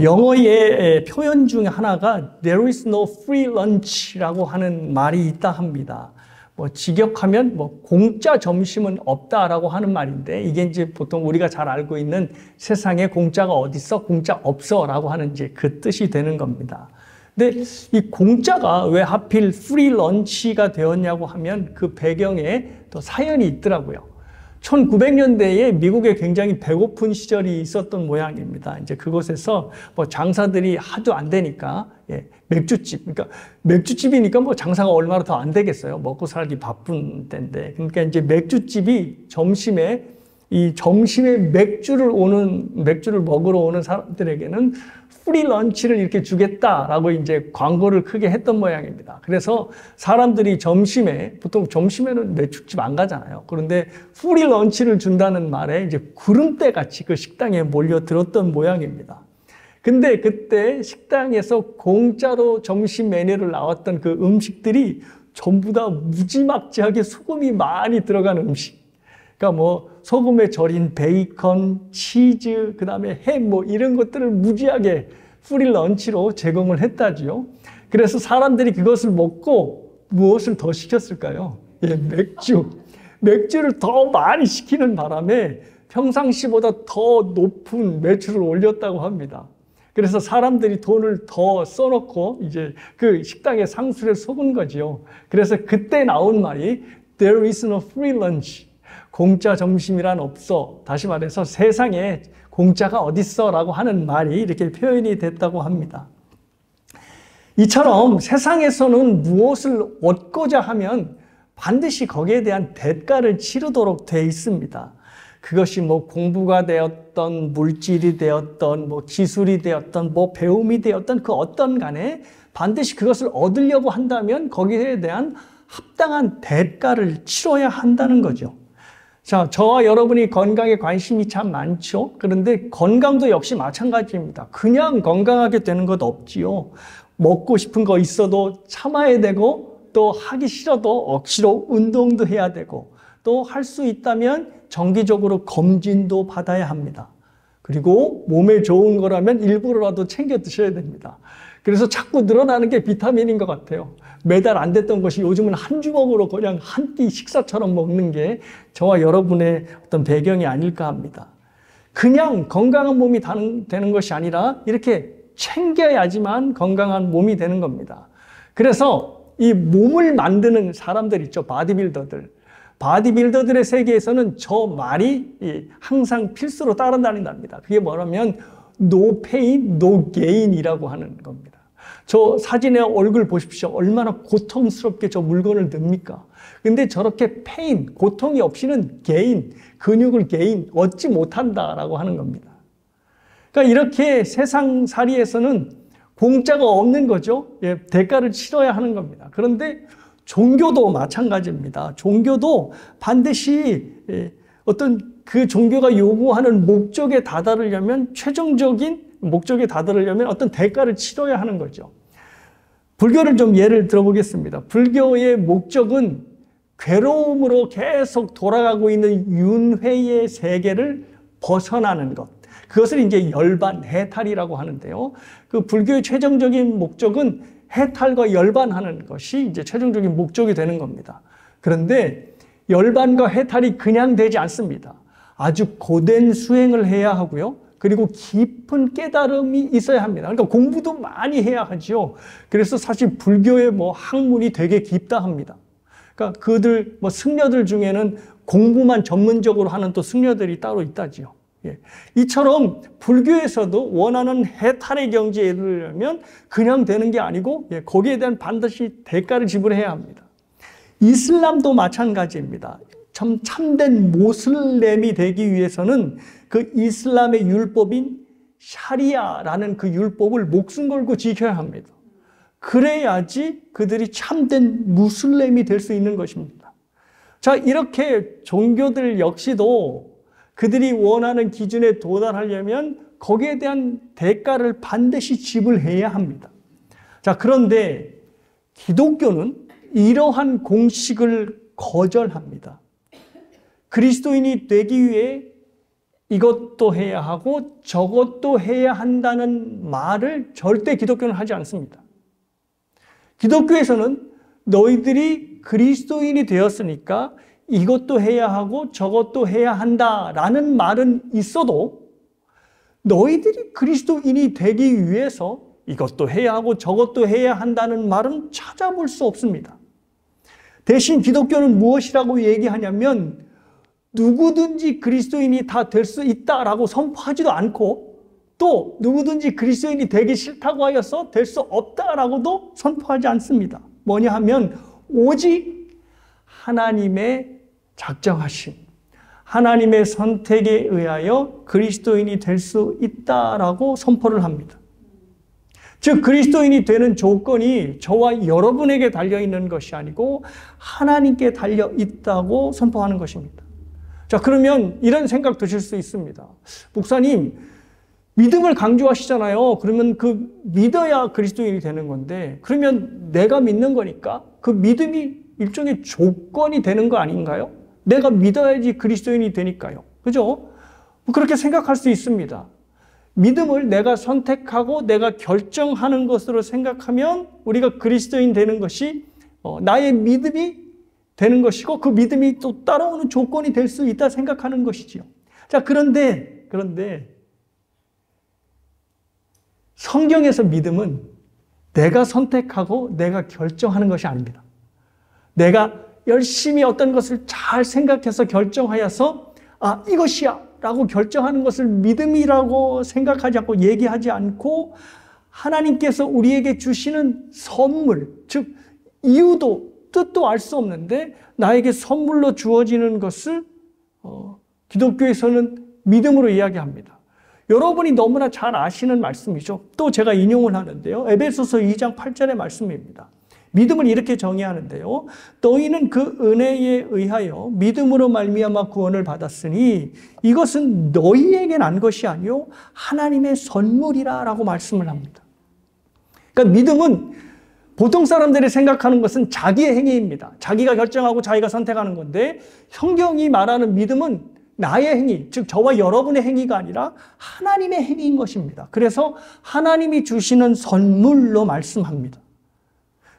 영어의 표현 중에 하나가 There is no free lunch라고 하는 말이 있다 합니다. 직역하면 공짜 점심은 없다라고 하는 말인데, 이게 이제 보통 우리가 잘 알고 있는 세상에 공짜가 어딨어? 공짜 없어라고 하는 이제 그 뜻이 되는 겁니다. 근데 이 공짜가 왜 하필 프리 런치가 되었냐고 하면 그 배경에 또 사연이 있더라고요. 1900년대에 미국에 굉장히 배고픈 시절이 있었던 모양입니다. 이제 그곳에서 장사들이 하도 안 되니까, 맥주집, 그러니까 맥주집이니까 장사가 얼마나 더 안 되겠어요. 먹고 살기 바쁜 때인데. 그러니까 이제 맥주집이 점심에 맥주를 먹으러 오는 사람들에게는 프리 런치를 이렇게 주겠다라고 이제 광고를 크게 했던 모양입니다. 그래서 사람들이 보통 점심에는 맥주집 안 가잖아요. 그런데 프리 런치를 준다는 말에 이제 구름대 같이 그 식당에 몰려들었던 모양입니다. 근데 그때 식당에서 공짜로 점심 메뉴를 나왔던 그 음식들이 전부 다 무지막지하게 소금이 많이 들어간 음식. 그러니까 소금에 절인 베이컨, 치즈, 그 다음에 햄 이런 것들을 무지하게 프리 런치로 제공을 했다지요. 그래서 사람들이 그것을 먹고 무엇을 더 시켰을까요? 맥주를 더 많이 시키는 바람에 평상시보다 더 높은 매출을 올렸다고 합니다. 그래서 사람들이 돈을 더 써놓고 이제 그 식당의 상술에 속은 거지요. 그래서 그때 나온 말이 There is no free lunch. 공짜 점심이란 없어. 다시 말해서 세상에 공짜가 어딨어 라고 하는 말이 이렇게 표현이 됐다고 합니다. 이처럼 세상에서는 무엇을 얻고자 하면 반드시 거기에 대한 대가를 치르도록 되어 있습니다. 그것이 공부가 되었던, 물질이 되었던, 기술이 되었던, 배움이 되었던 그 어떤 간에 반드시 그것을 얻으려고 한다면 거기에 대한 합당한 대가를 치러야 한다는 거죠. 자, 저와 여러분이 건강에 관심이 참 많죠. 그런데 건강도 역시 마찬가지입니다. 그냥 건강하게 되는 것 없지요. 먹고 싶은 거 있어도 참아야 되고, 또 하기 싫어도 억지로 운동도 해야 되고, 또 할 수 있다면 정기적으로 검진도 받아야 합니다. 그리고 몸에 좋은 거라면 일부러라도 챙겨 드셔야 됩니다. 그래서 자꾸 늘어나는 게 비타민인 것 같아요. 매달 안 됐던 것이 요즘은 한 주먹으로 그냥 한 끼 식사처럼 먹는 게 저와 여러분의 어떤 배경이 아닐까 합니다. 그냥 건강한 몸이 되는 것이 아니라 이렇게 챙겨야지만 건강한 몸이 되는 겁니다. 그래서 이 몸을 만드는 사람들 있죠. 바디빌더들의 세계에서는 저 말이 항상 필수로 따라다닌답니다. 그게 뭐냐면 No pain, no gain이라고 하는 겁니다. 저 사진의 얼굴 보십시오. 얼마나 고통스럽게 저 물건을 듭니까? 근데 저렇게 pain, 고통이 없이는 gain, 근육을 얻지 못한다라고 하는 겁니다. 그러니까 이렇게 세상살이에서는 공짜가 없는 거죠. 대가를 치러야 하는 겁니다. 그런데 종교도 마찬가지입니다. 종교도 반드시 어떤 그 종교가 요구하는 목적에 다다르려면, 최종적인 목적에 다다르려면 어떤 대가를 치러야 하는 거죠. 불교를 좀 예를 들어보겠습니다. 불교의 목적은 괴로움으로 계속 돌아가고 있는 윤회의 세계를 벗어나는 것. 그것을 이제 열반, 해탈이라고 하는데요. 그 불교의 최종적인 목적은 해탈과 열반하는 것이 이제 최종적인 목적이 되는 겁니다. 그런데 열반과 해탈이 그냥 되지 않습니다. 아주 고된 수행을 해야 하고요. 그리고 깊은 깨달음이 있어야 합니다. 그러니까 공부도 많이 해야 하죠. 그래서 사실 불교의 학문이 되게 깊다 합니다. 그러니까 승려들 중에는 공부만 전문적으로 하는 또 승려들이 따로 있다지요. 이처럼 불교에서도 원하는 해탈의 경지에 이르려면 그냥 되는 게 아니고 거기에 대한 반드시 대가를 지불해야 합니다. 이슬람도 마찬가지입니다. 참된 모슬렘이 되기 위해서는 그 이슬람의 율법인 샤리아라는 그 율법을 목숨 걸고 지켜야 합니다. 그래야지 그들이 참된 무슬림이 될 수 있는 것입니다. 자, 이렇게 종교들 역시도 그들이 원하는 기준에 도달하려면 거기에 대한 대가를 반드시 지불해야 합니다. 자, 그런데 기독교는 이러한 공식을 거절합니다. 그리스도인이 되기 위해 이것도 해야 하고 저것도 해야 한다는 말을 절대 기독교는 하지 않습니다. 기독교에서는 너희들이 그리스도인이 되었으니까 이것도 해야 하고 저것도 해야 한다라는 말은 있어도 너희들이 그리스도인이 되기 위해서 이것도 해야 하고 저것도 해야 한다는 말은 찾아볼 수 없습니다. 대신 기독교는 무엇이라고 얘기하냐면 누구든지 그리스도인이 다 될 수 있다라고 선포하지도 않고 또 누구든지 그리스도인이 되기 싫다고 하여서 될 수 없다라고도 선포하지 않습니다. 뭐냐 하면 오직 하나님의 작정하심, 하나님의 선택에 의하여 그리스도인이 될 수 있다라고 선포를 합니다. 즉 그리스도인이 되는 조건이 저와 여러분에게 달려있는 것이 아니고 하나님께 달려있다고 선포하는 것입니다. 자, 그러면 이런 생각 드실 수 있습니다. 목사님, 믿음을 강조하시잖아요. 그러면 그 믿어야 그리스도인이 되는 건데 그러면 내가 믿는 거니까 그 믿음이 일종의 조건이 되는 거 아닌가요? 내가 믿어야지 그리스도인이 되니까요. 그죠? 그렇게 생각할 수 있습니다. 믿음을 내가 선택하고 내가 결정하는 것으로 생각하면 우리가 그리스도인 되는 것이 나의 믿음이 되는 것이고 그 믿음이 또 따라오는 조건이 될 수 있다 생각하는 것이지요. 자, 그런데 성경에서 믿음은 내가 선택하고 내가 결정하는 것이 아닙니다. 내가 열심히 어떤 것을 잘 생각해서 결정하여서 이것이야 라고 결정하는 것을 믿음이라고 생각하지 않고 얘기하지 않고 하나님께서 우리에게 주시는 선물, 즉 이유도 뜻도 알 수 없는데 나에게 선물로 주어지는 것을 기독교에서는 믿음으로 이야기합니다. 여러분이 너무나 잘 아시는 말씀이죠. 또 제가 인용을 하는데요. 에베소서 2장 8절의 말씀입니다. 믿음을 이렇게 정의하는데요. 너희는 그 은혜에 의하여 믿음으로 말미암아 구원을 받았으니 이것은 너희에게 난 것이 아니요 하나님의 선물이라라고 말씀을 합니다. 그러니까 믿음은 보통 사람들이 생각하는 것은 자기의 행위입니다. 자기가 결정하고 자기가 선택하는 건데 성경이 말하는 믿음은 나의 행위, 즉 저와 여러분의 행위가 아니라 하나님의 행위인 것입니다. 그래서 하나님이 주시는 선물로 말씀합니다.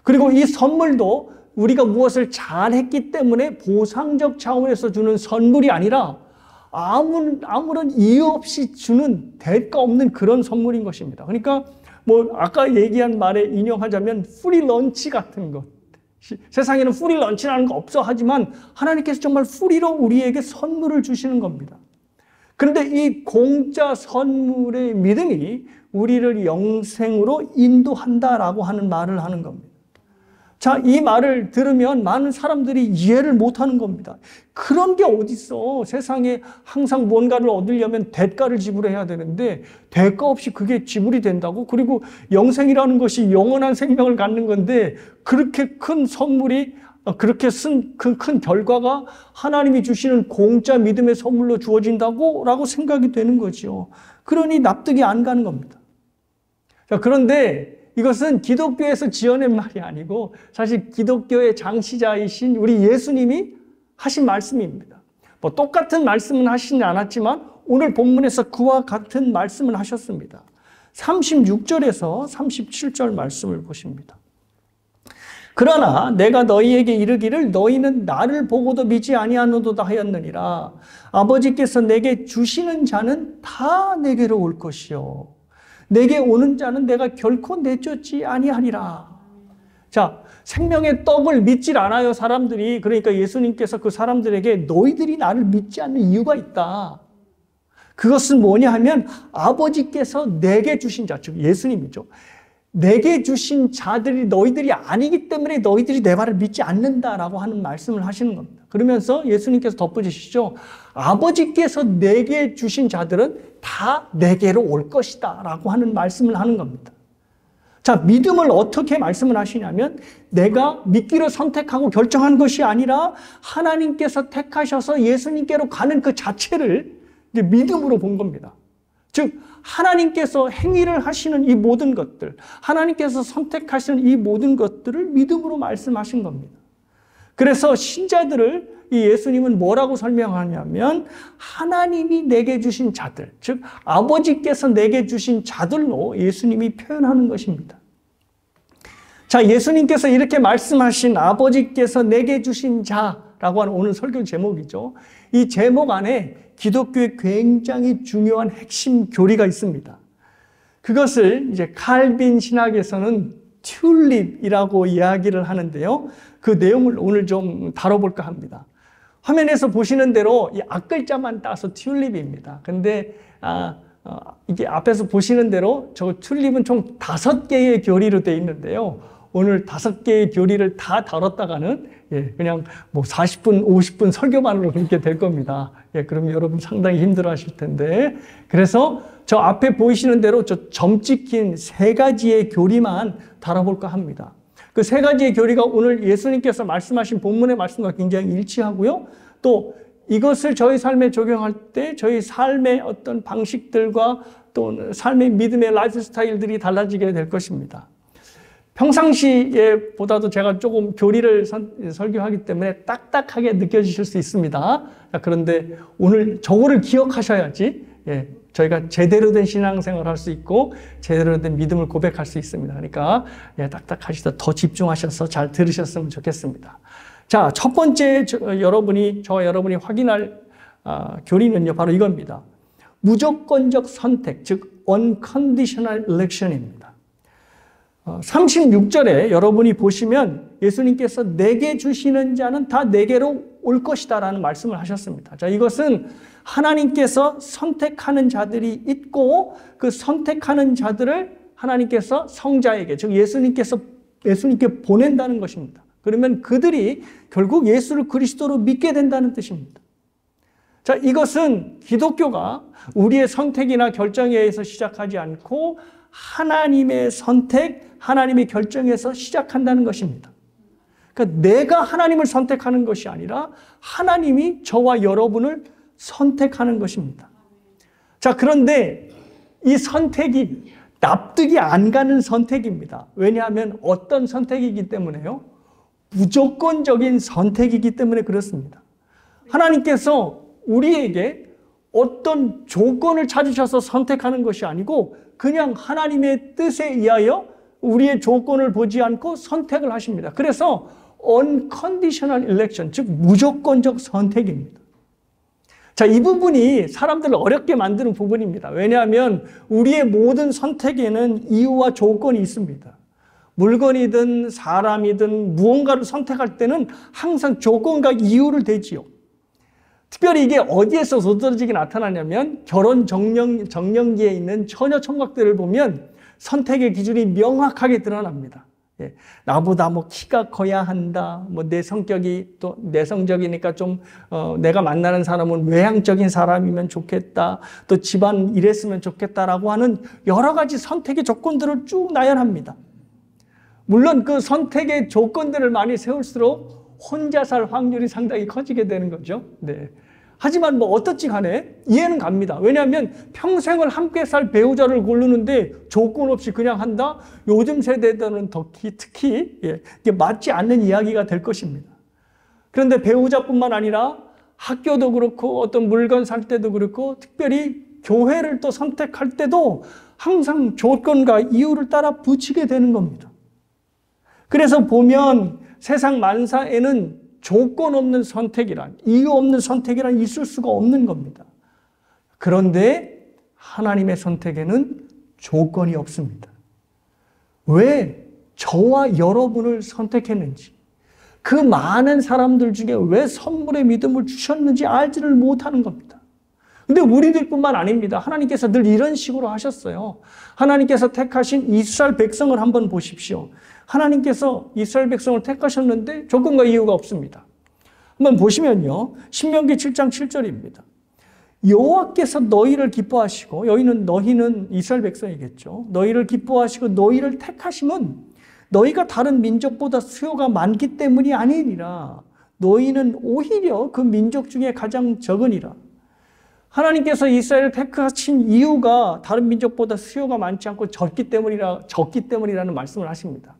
그리고 이 선물도 우리가 무엇을 잘했기 때문에 보상적 차원에서 주는 선물이 아니라 아무런 이유 없이 주는 대가 없는 그런 선물인 것입니다. 그러니까 아까 얘기한 말에 인용하자면 프리런치 같은 것. 세상에는 프리런치라는 거 없어 하지만 하나님께서 정말 프리로 우리에게 선물을 주시는 겁니다. 그런데 이 공짜 선물의 믿음이 우리를 영생으로 인도한다라고 하는 말을 하는 겁니다. 자, 이 말을 들으면 많은 사람들이 이해를 못하는 겁니다. 그런 게 어딨어. 세상에 항상 뭔가를 얻으려면 대가를 지불해야 되는데 대가 없이 그게 지불이 된다고? 그리고 영생이라는 것이 영원한 생명을 갖는 건데 그렇게 큰 선물이 그렇게 큰 결과가 하나님이 주시는 공짜 믿음의 선물로 주어진다고? 라고 생각이 되는 거죠. 그러니 납득이 안 가는 겁니다. 자, 그런데 이것은 기독교에서 지어낸 말이 아니고 사실 기독교의 장시자이신 우리 예수님이 하신 말씀입니다. 똑같은 말씀은 하시지 않았지만 오늘 본문에서 그와 같은 말씀을 하셨습니다. 36절에서 37절 말씀을 보십니다. 그러나 내가 너희에게 이르기를 너희는 나를 보고도 믿지 아니하노도다 하였느니라. 아버지께서 내게 주시는 자는 다 내게로 올 것이요 내게 오는 자는 내가 결코 내쫓지 아니하리라. 자, 생명의 떡을 믿질 않아요, 사람들이. 그러니까 예수님께서 그 사람들에게 너희들이 나를 믿지 않는 이유가 있다. 그것은 뭐냐 하면 아버지께서 내게 주신 자, 즉 예수님이죠. 내게 주신 자들이 너희들이 아니기 때문에 너희들이 내 말을 믿지 않는다라고 하는 말씀을 하시는 겁니다. 그러면서 예수님께서 덧붙이시죠. 아버지께서 내게 주신 자들은 다 내게로 올 것이다 라고 하는 말씀을 하는 겁니다. 자, 믿음을 어떻게 말씀을 하시냐면 내가 믿기로 선택하고 결정한 것이 아니라 하나님께서 택하셔서 예수님께로 가는 그 자체를 이제 믿음으로 본 겁니다. 즉 하나님께서 행위를 하시는 이 모든 것들, 하나님께서 선택하시는 이 모든 것들을 믿음으로 말씀하신 겁니다. 그래서 신자들을 이 예수님은 뭐라고 설명하냐면 하나님이 내게 주신 자들, 즉 아버지께서 내게 주신 자들로 예수님이 표현하는 것입니다. 자, 예수님께서 이렇게 말씀하신 아버지께서 내게 주신 자라고 하는 오늘 설교 제목이죠. 이 제목 안에 기독교의 굉장히 중요한 핵심 교리가 있습니다. 그것을 이제 칼빈 신학에서는 튤립이라고 이야기를 하는데요. 그 내용을 오늘 좀 다뤄볼까 합니다. 화면에서 보시는 대로 이 앞글자만 따서 튤립입니다. 근데 이게 앞에서 보시는 대로 저 튤립은 총 5개의 교리로 되어 있는데요. 오늘 5개의 교리를 다 다뤘다가는 그냥 뭐 40분, 50분 설교만으로 그렇게 될 겁니다. 그럼 여러분 상당히 힘들어 하실 텐데. 그래서 저 앞에 보이시는 대로 저 점 찍힌 3가지의 교리만 다뤄볼까 합니다. 그 3가지의 교리가 오늘 예수님께서 말씀하신 본문의 말씀과 굉장히 일치하고요. 또 이것을 저희 삶에 적용할 때 저희 삶의 어떤 방식들과 또 삶의 믿음의 라이프 스타일들이 달라지게 될 것입니다. 평상시에 보다도 제가 조금 교리를 설교하기 때문에 딱딱하게 느껴지실 수 있습니다. 그런데 오늘 저거를 기억하셔야지 저희가 제대로 된 신앙생활을 할 수 있고 제대로 된 믿음을 고백할 수 있습니다. 그러니까 딱딱하시다 더 집중하셔서 잘 들으셨으면 좋겠습니다. 자, 첫 번째 저와 여러분이 확인할 교리는요, 바로 이겁니다. 무조건적 선택, 즉 unconditional election입니다. 36절에 여러분이 보시면 예수님께서 내게 주시는 자는 다 내게로 올 것이다 라는 말씀을 하셨습니다. 자, 이것은 하나님께서 선택하는 자들이 있고 그 선택하는 자들을 하나님께서 성자에게, 즉 예수님께 보낸다는 것입니다. 그러면 그들이 결국 예수를 그리스도로 믿게 된다는 뜻입니다. 자, 이것은 기독교가 우리의 선택이나 결정에 의해서 시작하지 않고 하나님의 선택, 하나님의 결정에서 시작한다는 것입니다. 그러니까 내가 하나님을 선택하는 것이 아니라 하나님이 저와 여러분을 선택하는 것입니다. 자, 그런데 이 선택이 납득이 안 가는 선택입니다. 왜냐하면 어떤 선택이기 때문에요? 무조건적인 선택이기 때문에 그렇습니다. 하나님께서 우리에게 어떤 조건을 찾으셔서 선택하는 것이 아니고 그냥 하나님의 뜻에 의하여 우리의 조건을 보지 않고 선택을 하십니다. 그래서 unconditional election, 즉 무조건적 선택입니다. 자, 이 부분이 사람들을 어렵게 만드는 부분입니다. 왜냐하면 우리의 모든 선택에는 이유와 조건이 있습니다. 물건이든 사람이든 무언가를 선택할 때는 항상 조건과 이유를 대지요. 특별히 이게 어디에서 두드러지게 나타나냐면 결혼 정년기에 있는 처녀 총각들을 보면 선택의 기준이 명확하게 드러납니다. 나보다 뭐 키가 커야 한다. 뭐 내 성격이 또 내성적이니까 좀 내가 만나는 사람은 외향적인 사람이면 좋겠다. 또 집안 이랬으면 좋겠다라고 하는 여러 가지 선택의 조건들을 쭉 나열합니다. 물론 그 선택의 조건들을 많이 세울수록 혼자 살 확률이 상당히 커지게 되는 거죠. 네. 하지만 뭐 어떻지 간에 이해는 갑니다. 왜냐하면 평생을 함께 살 배우자를 고르는데 조건 없이 그냥 한다? 요즘 세대들은 특히 이게 맞지 않는 이야기가 될 것입니다. 그런데 배우자뿐만 아니라 학교도 그렇고 어떤 물건 살 때도 그렇고 특별히 교회를 또 선택할 때도 항상 조건과 이유를 따라 붙이게 되는 겁니다. 그래서 보면 세상 만사에는 조건 없는 선택이란, 이유 없는 선택이란 있을 수가 없는 겁니다. 그런데 하나님의 선택에는 조건이 없습니다. 왜 저와 여러분을 선택했는지, 그 많은 사람들 중에 왜 선물의 믿음을 주셨는지 알지를 못하는 겁니다. 근데 우리들뿐만 아닙니다. 하나님께서 늘 이런 식으로 하셨어요. 하나님께서 택하신 이스라엘 백성을 한번 보십시오. 하나님께서 이스라엘 백성을 택하셨는데 조건과 이유가 없습니다. 한번 보시면요. 신명기 7장 7절입니다. 여호와께서 너희를 기뻐하시고, 너희는 이스라엘 백성이겠죠. 너희를 기뻐하시고 너희를 택하심은 너희가 다른 민족보다 수요가 많기 때문이 아니니라. 너희는 오히려 그 민족 중에 가장 적으니라. 하나님께서 이스라엘을 택하신 이유가 다른 민족보다 수요가 많지 않고 적기 때문이라는 말씀을 하십니다.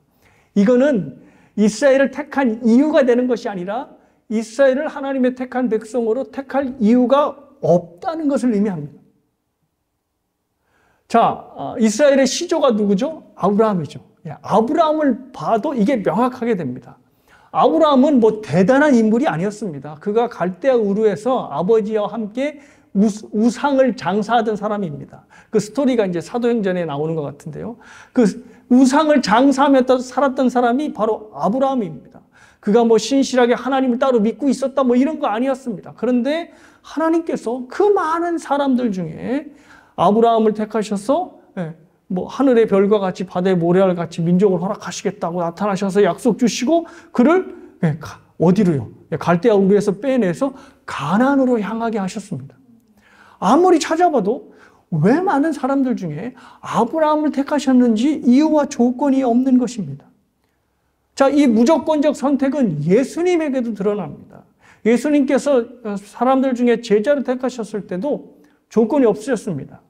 이거는 이스라엘을 택한 이유가 되는 것이 아니라 이스라엘을 하나님의 택한 백성으로 택할 이유가 없다는 것을 의미합니다. 자, 이스라엘의 시조가 누구죠? 아브라함이죠. 아브라함을 봐도 이게 명확하게 됩니다. 아브라함은 뭐 대단한 인물이 아니었습니다. 그가 갈대아 우르에서 아버지와 함께 우상을 장사하던 사람입니다. 그 스토리가 이제 사도행전에 나오는 것 같은데요. 그 우상을 장사하며 살았던 사람이 바로 아브라함입니다. 그가 뭐 신실하게 하나님을 따로 믿고 있었다 뭐 이런 거 아니었습니다. 그런데 하나님께서 그 많은 사람들 중에 아브라함을 택하셔서 뭐 하늘의 별과 같이 바다의 모래알 같이 민족을 허락하시겠다고 나타나셔서 약속 주시고 그를 어디로요? 갈대아 우르에서 빼내서 가나안으로 향하게 하셨습니다. 아무리 찾아봐도 왜 많은 사람들 중에 아브라함을 택하셨는지 이유와 조건이 없는 것입니다. 자, 이 무조건적 선택은 예수님에게도 드러납니다. 예수님께서 사람들 중에 제자를 택하셨을 때도 조건이 없으셨습니다.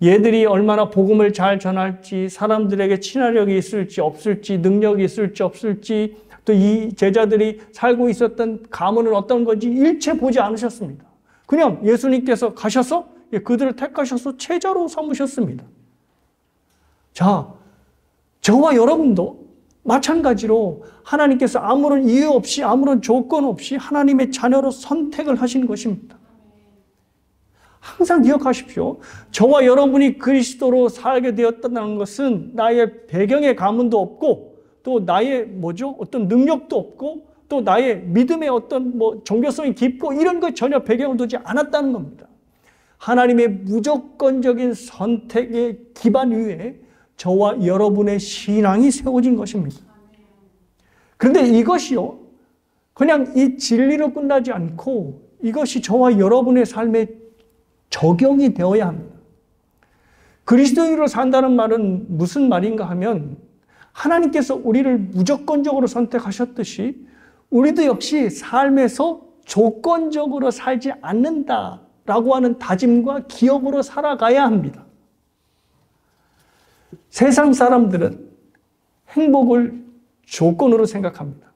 얘들이 얼마나 복음을 잘 전할지, 사람들에게 친화력이 있을지 없을지, 능력이 있을지 없을지, 또 이 제자들이 살고 있었던 가문은 어떤 건지 일체 보지 않으셨습니다. 그냥 예수님께서 가셔서 그들을 택하셔서 제자로 삼으셨습니다. 자, 저와 여러분도 마찬가지로 하나님께서 아무런 이유 없이 아무런 조건 없이 하나님의 자녀로 선택을 하신 것입니다. 항상 기억하십시오. 저와 여러분이 그리스도로 살게 되었다는 것은 나의 배경의 가문도 없고 또 나의 어떤 능력도 없고 또 나의 믿음의 어떤 종교성이 깊고 이런 것 전혀 배경을 두지 않았다는 겁니다. 하나님의 무조건적인 선택의 기반 위에 저와 여러분의 신앙이 세워진 것입니다. 그런데 이것이요, 그냥 이 진리로 끝나지 않고 이것이 저와 여러분의 삶에 적용이 되어야 합니다. 그리스도인으로 산다는 말은 무슨 말인가 하면 하나님께서 우리를 무조건적으로 선택하셨듯이 우리도 역시 삶에서 조건적으로 살지 않는다라고 하는 다짐과 기억으로 살아가야 합니다. 세상 사람들은 행복을 조건으로 생각합니다.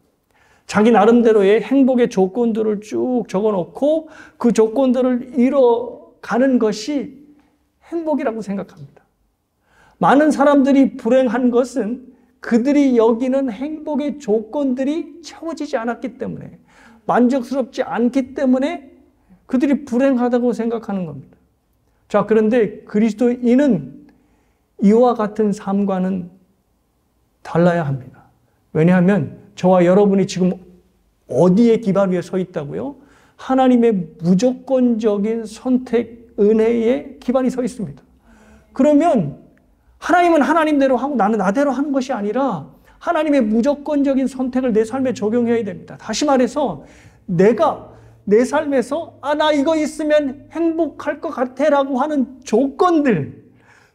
자기 나름대로의 행복의 조건들을 쭉 적어놓고 그 조건들을 이뤄가는 것이 행복이라고 생각합니다. 많은 사람들이 불행한 것은 그들이 여기는 행복의 조건들이 채워지지 않았기 때문에, 만족스럽지 않기 때문에 그들이 불행하다고 생각하는 겁니다. 자, 그런데 그리스도인은 이와 같은 삶과는 달라야 합니다. 왜냐하면 저와 여러분이 지금 어디에 기반 위에 서 있다고요? 하나님의 무조건적인 선택, 은혜에 기반이 서 있습니다. 그러면 하나님은 하나님대로 하고 나는 나대로 하는 것이 아니라 하나님의 무조건적인 선택을 내 삶에 적용해야 됩니다. 다시 말해서 내가 내 삶에서 나 이거 있으면 행복할 것 같아 라고 하는 조건들,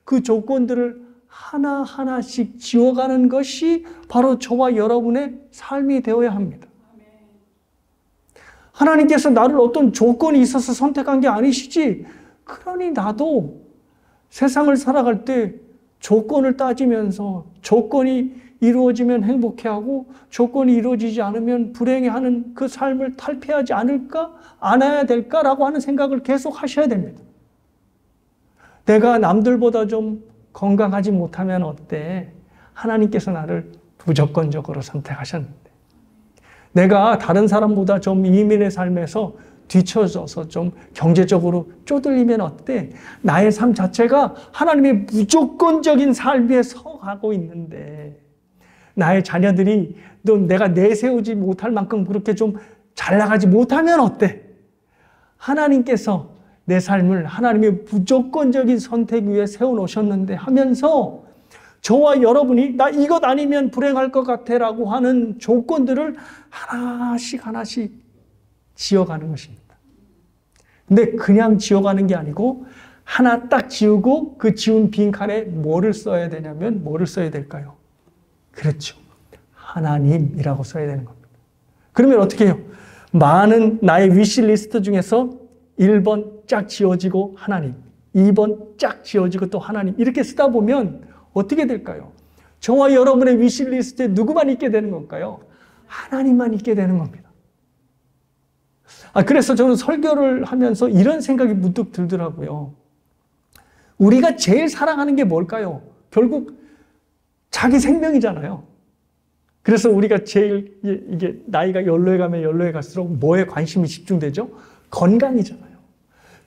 그 조건들을 하나하나씩 지워가는 것이 바로 저와 여러분의 삶이 되어야 합니다. 하나님께서 나를 어떤 조건이 있어서 선택한 게 아니시지, 그러니 나도 세상을 살아갈 때 조건을 따지면서 조건이 이루어지면 행복해하고 조건이 이루어지지 않으면 불행해하는 그 삶을 탈피하지 않을까? 않아야 될까라고 하는 생각을 계속 하셔야 됩니다. 내가 남들보다 좀 건강하지 못하면 어때? 하나님께서 나를 무조건적으로 선택하셨는데, 내가 다른 사람보다 좀 이민의 삶에서 뒤처져서 좀 경제적으로 쪼들리면 어때? 나의 삶 자체가 하나님의 무조건적인 삶 위에 서가고 있는데, 나의 자녀들이 또 내가 내세우지 못할 만큼 그렇게 좀 잘 나가지 못하면 어때? 하나님께서 내 삶을 하나님의 무조건적인 선택 위에 세워놓으셨는데 하면서 저와 여러분이 나 이것 아니면 불행할 것 같아 라고 하는 조건들을 하나씩 지어가는 것입니다. 근데 그냥 지어가는 게 아니고 하나 딱 지우고 그 지운 빈칸에 뭐를 써야 되냐면 뭐를 써야 될까요? 그렇죠. 하나님이라고 써야 되는 겁니다. 그러면 어떻게 해요? 많은 나의 위시리스트 중에서 1번 쫙 지워지고 하나님, 2번 쫙 지워지고 또 하나님, 이렇게 쓰다 보면 어떻게 될까요? 저와 여러분의 위시리스트에 누구만 있게 되는 걸까요? 하나님만 있게 되는 겁니다. 그래서 저는 설교를 하면서 이런 생각이 문득 들더라고요. 우리가 제일 사랑하는 게 뭘까요? 결국 자기 생명이잖아요. 그래서 우리가 제일 이게 나이가 연로해 가면 연로해 갈수록 뭐에 관심이 집중되죠? 건강이잖아요.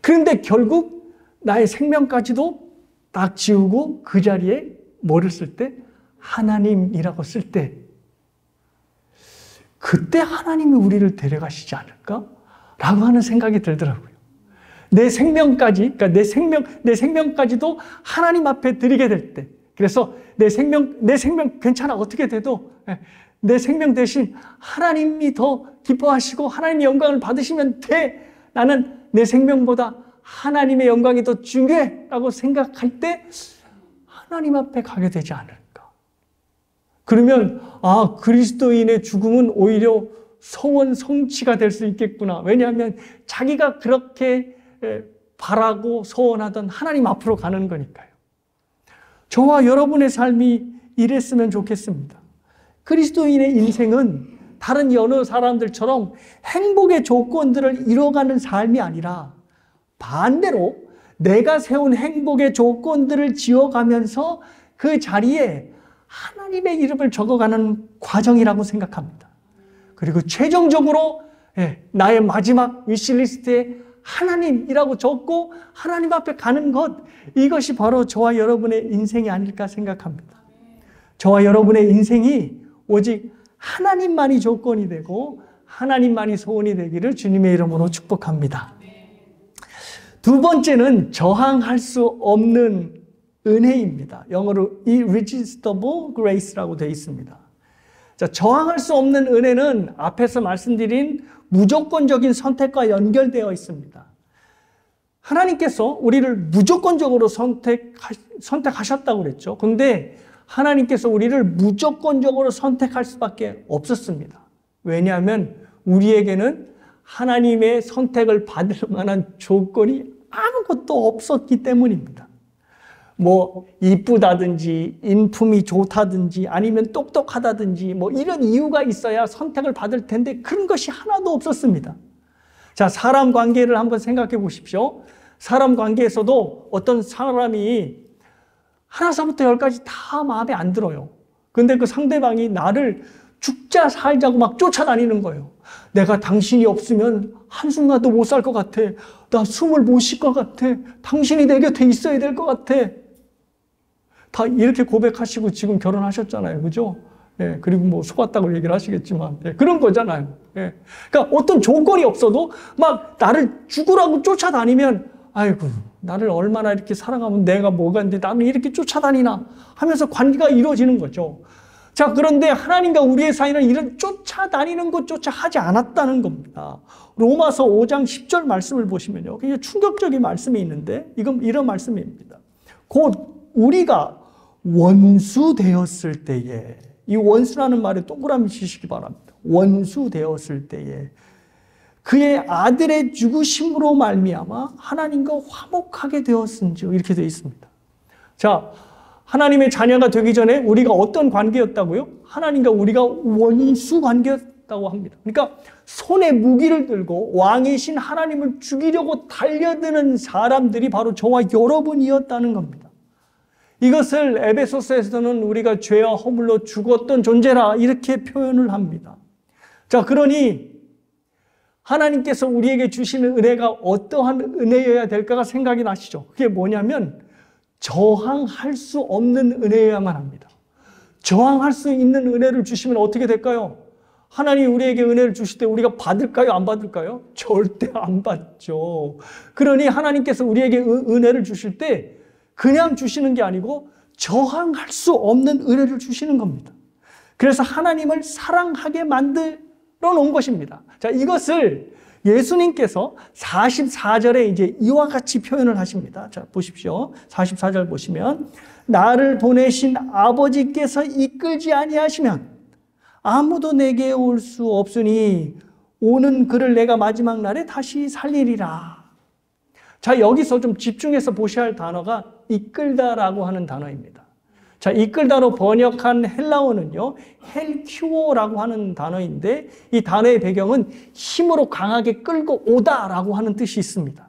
그런데 결국 나의 생명까지도 딱 지우고 그 자리에 뭐를 쓸 때? 하나님이라고 쓸 때 그때 하나님이 우리를 데려가시지 않을까? 라고 하는 생각이 들더라고요. 내 생명까지, 그러니까 내 생명까지도 하나님 앞에 드리게 될 때. 그래서 내 생명 괜찮아. 어떻게 돼도 내 생명 대신 하나님이 더 기뻐하시고 하나님의 영광을 받으시면 돼. 나는 내 생명보다 하나님의 영광이 더 중요해. 라고 생각할 때 하나님 앞에 가게 되지 않을까. 그러면 그리스도인의 죽음은 오히려 소원 성취가 될 수 있겠구나. 왜냐하면 자기가 그렇게 바라고 소원하던 하나님 앞으로 가는 거니까요. 저와 여러분의 삶이 이랬으면 좋겠습니다. 그리스도인의 인생은 다른 여러 사람들처럼 행복의 조건들을 이뤄가는 삶이 아니라 반대로 내가 세운 행복의 조건들을 지어가면서 그 자리에 하나님의 이름을 적어가는 과정이라고 생각합니다. 그리고 최종적으로 나의 마지막 위시리스트에 하나님이라고 적고 하나님 앞에 가는 것, 이것이 바로 저와 여러분의 인생이 아닐까 생각합니다. 저와 여러분의 인생이 오직 하나님만이 조건이 되고 하나님만이 소원이 되기를 주님의 이름으로 축복합니다. 두 번째는 저항할 수 없는 은혜입니다. 영어로 irresistible grace라고 되어 있습니다. 자, 저항할 수 없는 은혜는 앞에서 말씀드린 무조건적인 선택과 연결되어 있습니다. 하나님께서 우리를 무조건적으로 선택하셨다고 그랬죠. 그런데 하나님께서 우리를 무조건적으로 선택할 수밖에 없었습니다. 왜냐하면 우리에게는 하나님의 선택을 받을 만한 조건이 아무것도 없었기 때문입니다. 뭐 이쁘다든지 인품이 좋다든지 아니면 똑똑하다든지 뭐 이런 이유가 있어야 선택을 받을 텐데 그런 것이 하나도 없었습니다. 자, 사람 관계를 한번 생각해 보십시오. 사람 관계에서도 어떤 사람이 하나서부터 열까지 다 마음에 안 들어요. 근데 그 상대방이 나를 죽자 살자고 막 쫓아다니는 거예요. 내가 당신이 없으면 한순간도 못 살 것 같아. 나 숨을 못 쉴 것 같아. 당신이 내 곁에 있어야 될 것 같아. 다 이렇게 고백하시고 지금 결혼하셨잖아요. 그죠? 예, 그리고 뭐 속았다고 얘기를 하시겠지만, 그런 거잖아요. 예. 그러니까 어떤 조건이 없어도 막 나를 죽으라고 쫓아다니면, 아이고, 나를 얼마나 이렇게 사랑하면 내가 뭐가 있는데 나는 이렇게 쫓아다니나 하면서 관계가 이루어지는 거죠. 자, 그런데 하나님과 우리의 사이는 이런 쫓아다니는 것조차 하지 않았다는 겁니다. 로마서 5장 10절 말씀을 보시면요. 굉장히 충격적인 말씀이 있는데, 이런 말씀입니다. 곧 우리가 원수 되었을 때에, 이 원수라는 말에 동그라미 치시기 바랍니다. 원수 되었을 때에 그의 아들의 죽으심으로 말미암아 하나님과 화목하게 되었은지요. 이렇게 되어 있습니다. 자, 하나님의 자녀가 되기 전에 우리가 어떤 관계였다고요? 하나님과 우리가 원수 관계였다고 합니다. 그러니까 손에 무기를 들고 왕이신 하나님을 죽이려고 달려드는 사람들이 바로 저와 여러분이었다는 겁니다. 이것을 에베소서에서는 우리가 죄와 허물로 죽었던 존재라 이렇게 표현을 합니다. 자, 그러니 하나님께서 우리에게 주시는 은혜가 어떠한 은혜여야 될까가 생각이 나시죠? 그게 뭐냐면 저항할 수 없는 은혜여야만 합니다. 저항할 수 있는 은혜를 주시면 어떻게 될까요? 하나님이 우리에게 은혜를 주실 때 우리가 받을까요? 안 받을까요? 절대 안 받죠. 그러니 하나님께서 우리에게 은혜를 주실 때 그냥 주시는 게 아니고 저항할 수 없는 은혜를 주시는 겁니다. 그래서 하나님을 사랑하게 만들어 놓은 것입니다. 자, 이것을 예수님께서 44절에 이제 이와 같이 표현을 하십니다. 자, 보십시오. 44절 보시면 나를 보내신 아버지께서 이끌지 아니하시면 아무도 내게 올 수 없으니 오는 그를 내가 마지막 날에 다시 살리리라. 자, 여기서 좀 집중해서 보셔야 할 단어가 이끌다라고 하는 단어입니다. 자, 이끌다로 번역한 헬라어는요, 헬큐오라고 하는 단어인데 이 단어의 배경은 힘으로 강하게 끌고 오다라고 하는 뜻이 있습니다.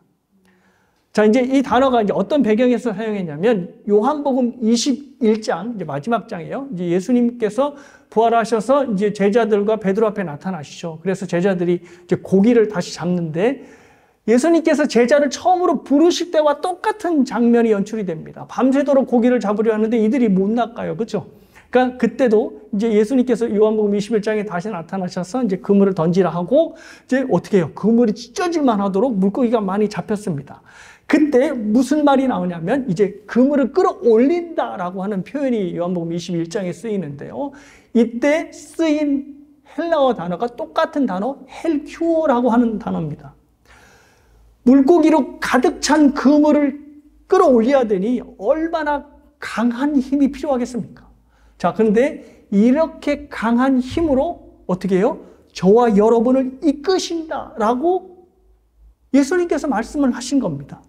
자, 이제 이 단어가 이제 어떤 배경에서 사용했냐면 요한복음 21장, 이제 마지막 장이에요. 이제 예수님께서 부활하셔서 이제 제자들과 베드로 앞에 나타나시죠. 그래서 제자들이 이제 고기를 다시 잡는데 예수님께서 제자를 처음으로 부르실 때와 똑같은 장면이 연출이 됩니다. 밤새도록 고기를 잡으려 하는데 이들이 못 낚아요. 그렇죠? 그러니까 그때도 이제 예수님께서 요한복음 21장에 다시 나타나셔서 이제 그물을 던지라 하고 이제 어떻게 해요? 그물이 찢어질만 하도록 물고기가 많이 잡혔습니다. 그때 무슨 말이 나오냐면 이제 그물을 끌어올린다라고 하는 표현이 요한복음 21장에 쓰이는데요. 이때 쓰인 헬라어 단어가 똑같은 단어 헬큐오라고 하는 단어입니다. 물고기로 가득 찬 그물을 끌어올려야 되니 얼마나 강한 힘이 필요하겠습니까? 자, 그런데 이렇게 강한 힘으로 어떻게 해요? 저와 여러분을 이끄신다라고 예수님께서 말씀을 하신 겁니다.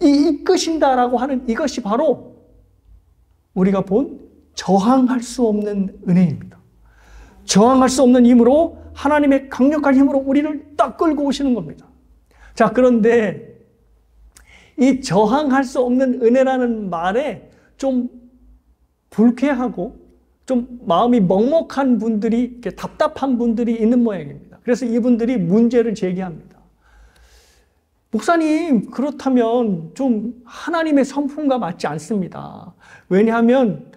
이 이끄신다라고 하는 이것이 바로 우리가 본 저항할 수 없는 은혜입니다. 저항할 수 없는 힘으로 하나님의 강력한 힘으로 우리를 딱 끌고 오시는 겁니다. 자, 그런데 이 저항할 수 없는 은혜라는 말에 좀 불쾌하고 좀 마음이 먹먹한 분들이, 이렇게 답답한 분들이 있는 모양입니다. 그래서 이분들이 문제를 제기합니다. 목사님, 그렇다면 좀 하나님의 성품과 맞지 않습니다. 왜냐하면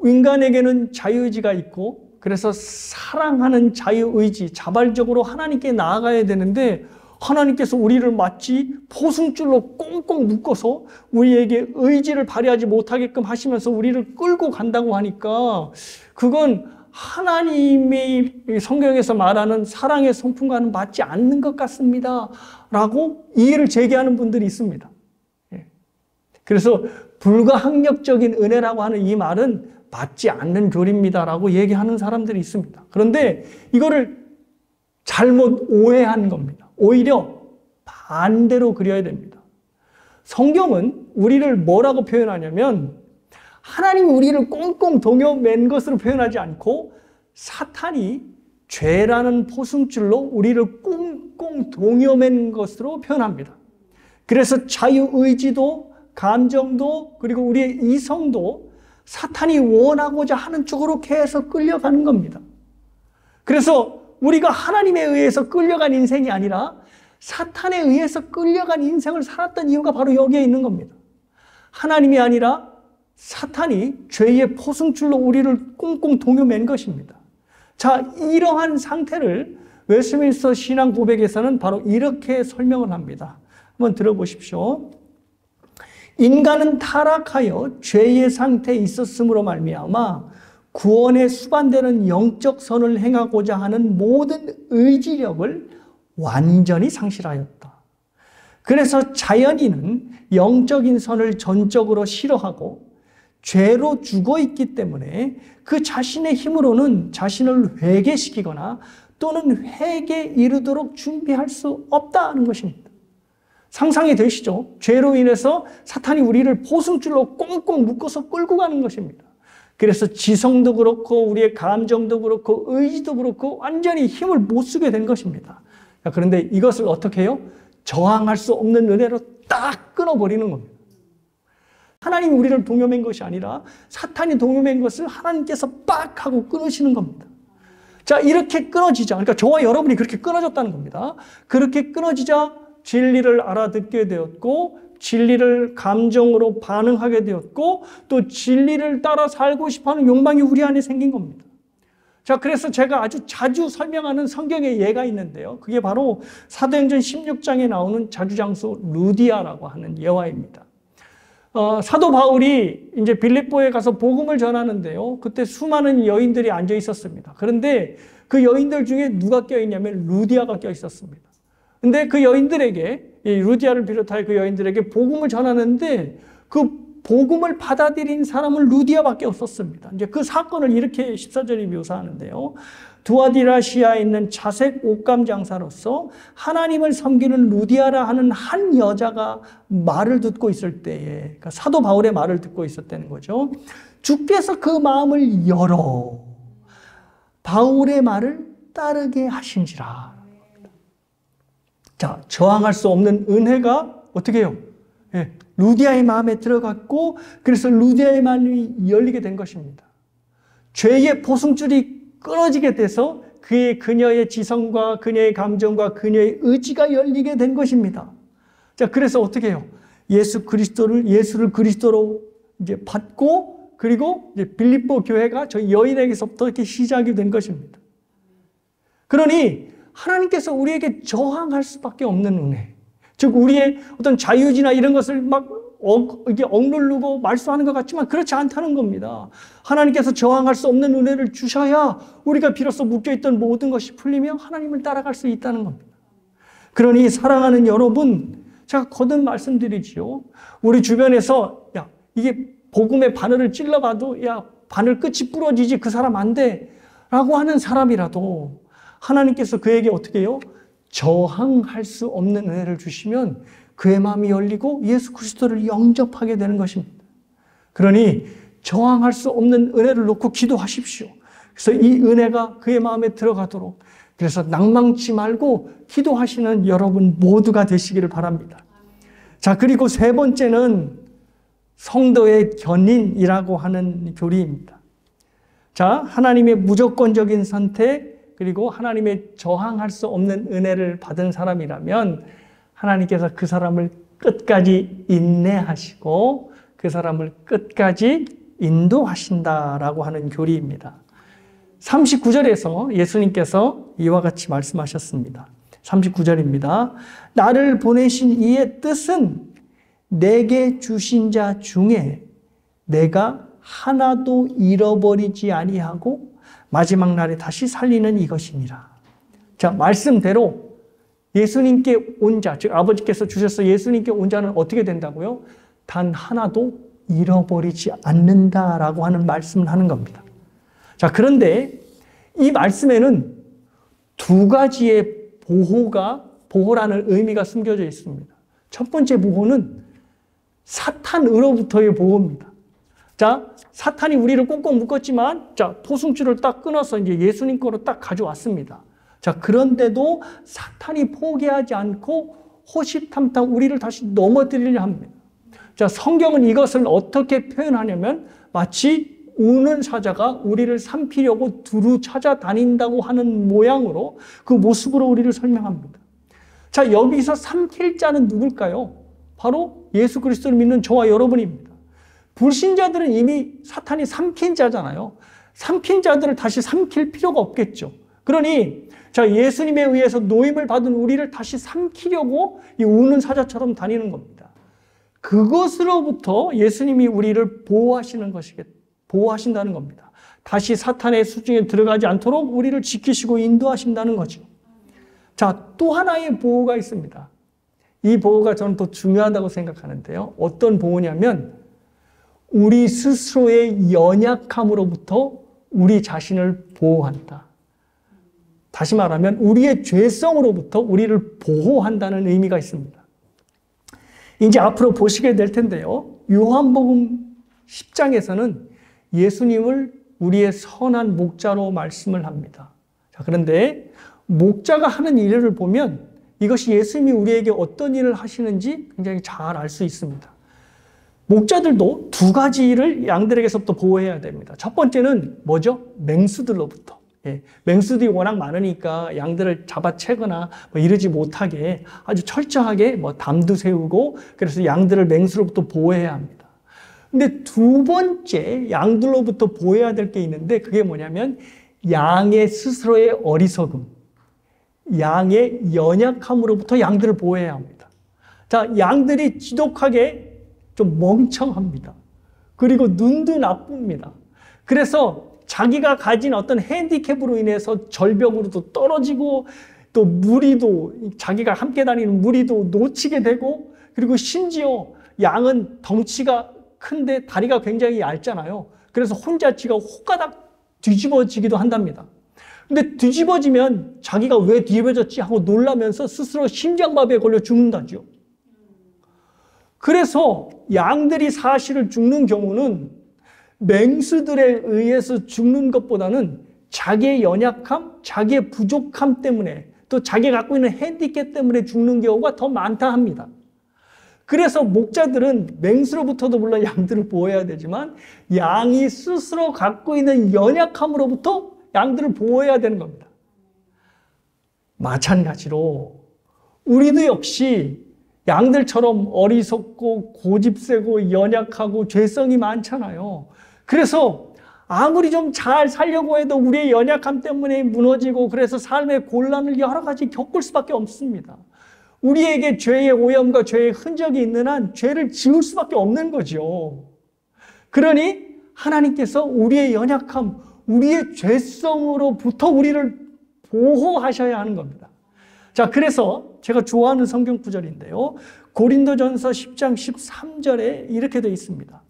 인간에게는 자유의지가 있고 그래서 사랑하는 자유의지, 자발적으로 하나님께 나아가야 되는데 하나님께서 우리를 마치 포승줄로 꽁꽁 묶어서 우리에게 의지를 발휘하지 못하게끔 하시면서 우리를 끌고 간다고 하니까 그건 하나님의 성경에서 말하는 사랑의 성품과는 맞지 않는 것 같습니다 라고 이해를 제기하는 분들이 있습니다. 그래서 불가항력적인 은혜라고 하는 이 말은 맞지 않는 교리입니다 라고 얘기하는 사람들이 있습니다. 그런데 이거를 잘못 오해한 겁니다. 오히려 반대로 그려야 됩니다. 성경은 우리를 뭐라고 표현하냐면 하나님이 우리를 꽁꽁 동여맨 것으로 표현하지 않고 사탄이 죄라는 포승줄로 우리를 꽁꽁 동여맨 것으로 표현합니다. 그래서 자유의지도 감정도 그리고 우리의 이성도 사탄이 원하고자 하는 쪽으로 계속 끌려가는 겁니다. 그래서 우리가 하나님에 의해서 끌려간 인생이 아니라 사탄에 의해서 끌려간 인생을 살았던 이유가 바로 여기에 있는 겁니다. 하나님이 아니라 사탄이 죄의 포승줄로 우리를 꽁꽁 동여맨 것입니다. 자, 이러한 상태를 웨스트민스터 신앙 고백에서는 바로 이렇게 설명을 합니다. 한번 들어보십시오. 인간은 타락하여 죄의 상태에 있었으므로 말미암아 구원에 수반되는 영적 선을 행하고자 하는 모든 의지력을 완전히 상실하였다. 그래서 자연인은 영적인 선을 전적으로 싫어하고 죄로 죽어 있기 때문에 그 자신의 힘으로는 자신을 회개시키거나 또는 회개에 이르도록 준비할 수 없다는 것입니다. 상상이 되시죠? 죄로 인해서 사탄이 우리를 포승줄로 꽁꽁 묶어서 끌고 가는 것입니다. 그래서 지성도 그렇고 우리의 감정도 그렇고 의지도 그렇고 완전히 힘을 못 쓰게 된 것입니다. 그런데 이것을 어떻게 해요? 저항할 수 없는 은혜로 딱 끊어버리는 겁니다. 하나님이 우리를 동요맨 것이 아니라 사탄이 동요맨 것을 하나님께서 빡 하고 끊으시는 겁니다. 자, 이렇게 끊어지자, 그러니까 저와 여러분이 그렇게 끊어졌다는 겁니다. 그렇게 끊어지자 진리를 알아듣게 되었고 진리를 감정으로 반응하게 되었고 또 진리를 따라 살고 싶어하는 욕망이 우리 안에 생긴 겁니다. 자, 그래서 제가 아주 자주 설명하는 성경의 예가 있는데요. 그게 바로 사도행전 16장에 나오는 자주장수 루디아라고 하는 예화입니다. 사도 바울이 이제 빌립보에 가서 복음을 전하는데요. 그때 수많은 여인들이 앉아 있었습니다. 그런데 그 여인들 중에 누가 껴있냐면 루디아가 껴 있었습니다. 근데 그 여인들에게, 이 루디아를 비롯하여 그 여인들에게 복음을 전하는데 그 복음을 받아들인 사람은 루디아밖에 없었습니다. 이제 그 사건을 이렇게 14절이 묘사하는데요. 두아디라시아에 있는 자색 옷감 장사로서 하나님을 섬기는 루디아라 하는 한 여자가 말을 듣고 있을 때에, 그러니까 사도 바울의 말을 듣고 있었다는 거죠. 주께서 그 마음을 열어 바울의 말을 따르게 하신지라. 자, 저항할 수 없는 은혜가 어떻게 해요? 예, 루디아의 마음에 들어갔고, 그래서 루디아의 마음이 열리게 된 것입니다. 죄의 보승줄이 끊어지게 돼서 그녀의 지성과 그녀의 감정과 그녀의 의지가 열리게 된 것입니다. 자, 그래서 어떻게 해요? 예수를 그리스도로 이제 받고, 그리고 이제 빌립보 교회가 저 여인에게서부터 이렇게 시작이 된 것입니다. 그러니 하나님께서 우리에게 저항할 수밖에 없는 은혜, 즉 우리의 어떤 자유지나 이런 것을 막 이게 억누르고 말소하는 것 같지만 그렇지 않다는 겁니다. 하나님께서 저항할 수 없는 은혜를 주셔야 우리가 비로소 묶여있던 모든 것이 풀리며 하나님을 따라갈 수 있다는 겁니다. 그러니 사랑하는 여러분, 제가 거듭 말씀드리지요. 우리 주변에서 야, 이게 복음의 바늘을 찔러봐도 야, 바늘 끝이 부러지지 그 사람 안 돼 라고 하는 사람이라도 하나님께서 그에게 어떻게 해요? 저항할 수 없는 은혜를 주시면 그의 마음이 열리고 예수 그리스도를 영접하게 되는 것입니다. 그러니 저항할 수 없는 은혜를 놓고 기도하십시오. 그래서 이 은혜가 그의 마음에 들어가도록, 그래서 낭망치 말고 기도하시는 여러분 모두가 되시기를 바랍니다. 자, 그리고 세 번째는 성도의 견인이라고 하는 교리입니다. 자, 하나님의 무조건적인 선택, 그리고 하나님의 저항할 수 없는 은혜를 받은 사람이라면 하나님께서 그 사람을 끝까지 인내하시고 그 사람을 끝까지 인도하신다라고 하는 교리입니다. 39절에서 예수님께서 이와 같이 말씀하셨습니다. 39절입니다. 나를 보내신 이의 뜻은 내게 주신 자 중에 내가 하나도 잃어버리지 아니하고 마지막 날에 다시 살리는 이것이니라. 자, 말씀대로 예수님께 온 자, 즉 아버지께서 주셔서 예수님께 온 자는 어떻게 된다고요? 단 하나도 잃어버리지 않는다라고 하는 말씀을 하는 겁니다. 자, 그런데 이 말씀에는 두 가지의 보호라는 의미가 숨겨져 있습니다. 첫 번째 보호는 사탄으로부터의 보호입니다. 자, 사탄이 우리를 꽁꽁 묶었지만, 자, 포승줄을 딱 끊어서 이제 예수님 거로 딱 가져왔습니다. 자, 그런데도 사탄이 포기하지 않고 호시탐탐 우리를 다시 넘어뜨리려 합니다. 자, 성경은 이것을 어떻게 표현하냐면 마치 우는 사자가 우리를 삼키려고 두루 찾아다닌다고 하는 모양으로 그 모습으로 우리를 설명합니다. 자, 여기서 삼킬 자는 누굴까요? 바로 예수 그리스도를 믿는 저와 여러분입니다. 불신자들은 이미 사탄이 삼킨 자잖아요. 삼킨 자들을 다시 삼킬 필요가 없겠죠. 그러니 자, 예수님에 의해서 노임을 받은 우리를 다시 삼키려고 이 우는 사자처럼 다니는 겁니다. 그것으로부터 예수님이 우리를 보호하신다는 겁니다. 다시 사탄의 수중에 들어가지 않도록 우리를 지키시고 인도하신다는 거죠. 자, 또 하나의 보호가 있습니다. 이 보호가 저는 더 중요하다고 생각하는데요. 어떤 보호냐면 우리 스스로의 연약함으로부터 우리 자신을 보호한다. 다시 말하면 우리의 죄성으로부터 우리를 보호한다는 의미가 있습니다. 이제 앞으로 보시게 될 텐데요. 요한복음 10장에서는 예수님을 우리의 선한 목자로 말씀을 합니다. 자, 그런데 목자가 하는 일을 보면 이것이 예수님이 우리에게 어떤 일을 하시는지 굉장히 잘 알 수 있습니다. 목자들도 두 가지 일을 양들에게서부터 보호해야 됩니다. 첫 번째는 뭐죠? 맹수들로부터. 예, 맹수들이 워낙 많으니까 양들을 잡아채거나 뭐 이러지 못하게 아주 철저하게 뭐 담도 세우고 그래서 양들을 맹수로부터 보호해야 합니다. 근데 두 번째 양들로부터 보호해야 될 게 있는데 그게 뭐냐면 양의 스스로의 어리석음, 양의 연약함으로부터 양들을 보호해야 합니다. 자, 양들이 지독하게 좀 멍청합니다. 그리고 눈도 나쁩니다. 그래서 자기가 가진 어떤 핸디캡으로 인해서 절벽으로도 떨어지고 또 무리도 자기가 함께 다니는 무리도 놓치게 되고 그리고 심지어 양은 덩치가 큰데 다리가 굉장히 얇잖아요. 그래서 혼자 지가 호가닥 뒤집어지기도 한답니다. 근데 뒤집어지면 자기가 왜 뒤집어졌지 하고 놀라면서 스스로 심장마비에 걸려 죽는다죠. 그래서 양들이 사실을 죽는 경우는 맹수들에 의해서 죽는 것보다는 자기의 연약함, 자기의 부족함 때문에 또 자기가 갖고 있는 핸디캡 때문에 죽는 경우가 더 많다 합니다. 그래서 목자들은 맹수로부터도 물론 양들을 보호해야 되지만 양이 스스로 갖고 있는 연약함으로부터 양들을 보호해야 되는 겁니다. 마찬가지로 우리도 역시 양들처럼 어리석고 고집세고 연약하고 죄성이 많잖아요. 그래서 아무리 좀 잘 살려고 해도 우리의 연약함 때문에 무너지고 그래서 삶의 곤란을 여러 가지 겪을 수밖에 없습니다. 우리에게 죄의 오염과 죄의 흔적이 있는 한 죄를 지을 수밖에 없는 거죠. 그러니 하나님께서 우리의 연약함, 우리의 죄성으로부터 우리를 보호하셔야 하는 겁니다. 자, 그래서 제가 좋아하는 성경 구절인데요. 고린도전서 10장 13절에 이렇게 되어 있습니다.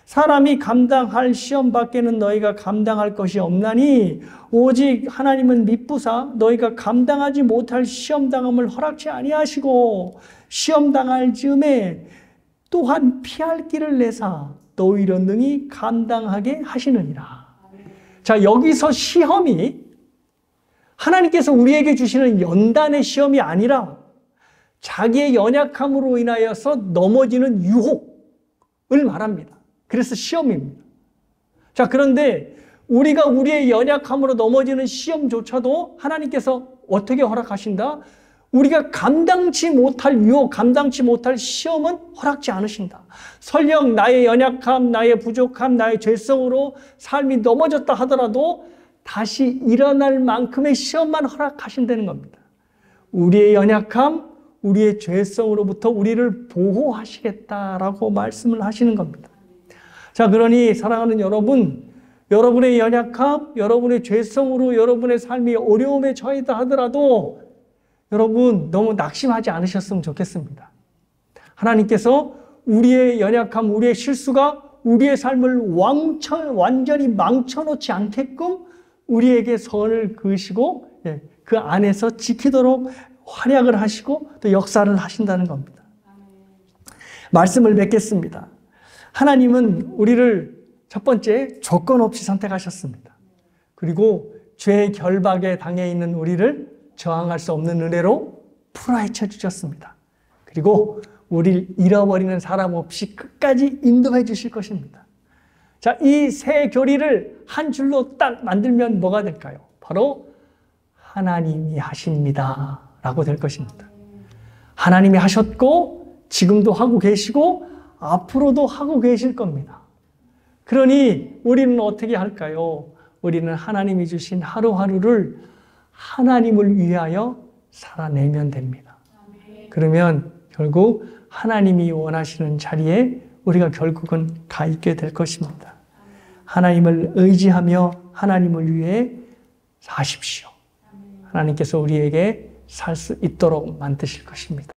사람이 감당할 시험 밖에는 너희가 감당할 것이 없나니 오직 하나님은 미쁘사 너희가 감당하지 못할 시험 당함을 허락치 아니하시고 시험 당할 즈음에 또한 피할 길을 내사 너희로 능히 감당하게 하시느니라. 자, 여기서 시험이 하나님께서 우리에게 주시는 연단의 시험이 아니라 자기의 연약함으로 인하여서 넘어지는 유혹을 말합니다. 그래서 시험입니다. 자, 그런데 우리가 우리의 연약함으로 넘어지는 시험조차도 하나님께서 어떻게 허락하신다? 우리가 감당치 못할 유혹, 감당치 못할 시험은 허락지 않으신다. 설령 나의 연약함, 나의 부족함, 나의 죄성으로 삶이 넘어졌다 하더라도 다시 일어날 만큼의 시험만 허락하신다는 겁니다. 우리의 연약함, 우리의 죄성으로부터 우리를 보호하시겠다라고 말씀을 하시는 겁니다. 자, 그러니 사랑하는 여러분, 여러분의 연약함, 여러분의 죄성으로 여러분의 삶이 어려움에 처했다 하더라도 여러분 너무 낙심하지 않으셨으면 좋겠습니다. 하나님께서 우리의 연약함, 우리의 실수가 우리의 삶을 완전히 망쳐놓지 않게끔 우리에게 선을 그으시고 그 안에서 지키도록 활약을 하시고 또 역사를 하신다는 겁니다. 말씀을 맺겠습니다. 하나님은 우리를 첫 번째 조건 없이 선택하셨습니다. 그리고 죄의 결박에 당해 있는 우리를 저항할 수 없는 은혜로 풀어헤쳐 주셨습니다. 그리고 우리를 잃어버리는 사람 없이 끝까지 인도해 주실 것입니다. 자, 이 세 교리를 한 줄로 딱 만들면 뭐가 될까요? 바로 하나님이 하십니다 라고 될 것입니다. 하나님이 하셨고 지금도 하고 계시고 앞으로도 하고 계실 겁니다. 그러니 우리는 어떻게 할까요? 우리는 하나님이 주신 하루하루를 하나님을 위하여 살아내면 됩니다. 그러면 결국 하나님이 원하시는 자리에 우리가 결국은 가 있게 될 것입니다. 하나님을 의지하며 하나님을 위해 사십시오. 하나님께서 우리에게 살 수 있도록 만드실 것입니다.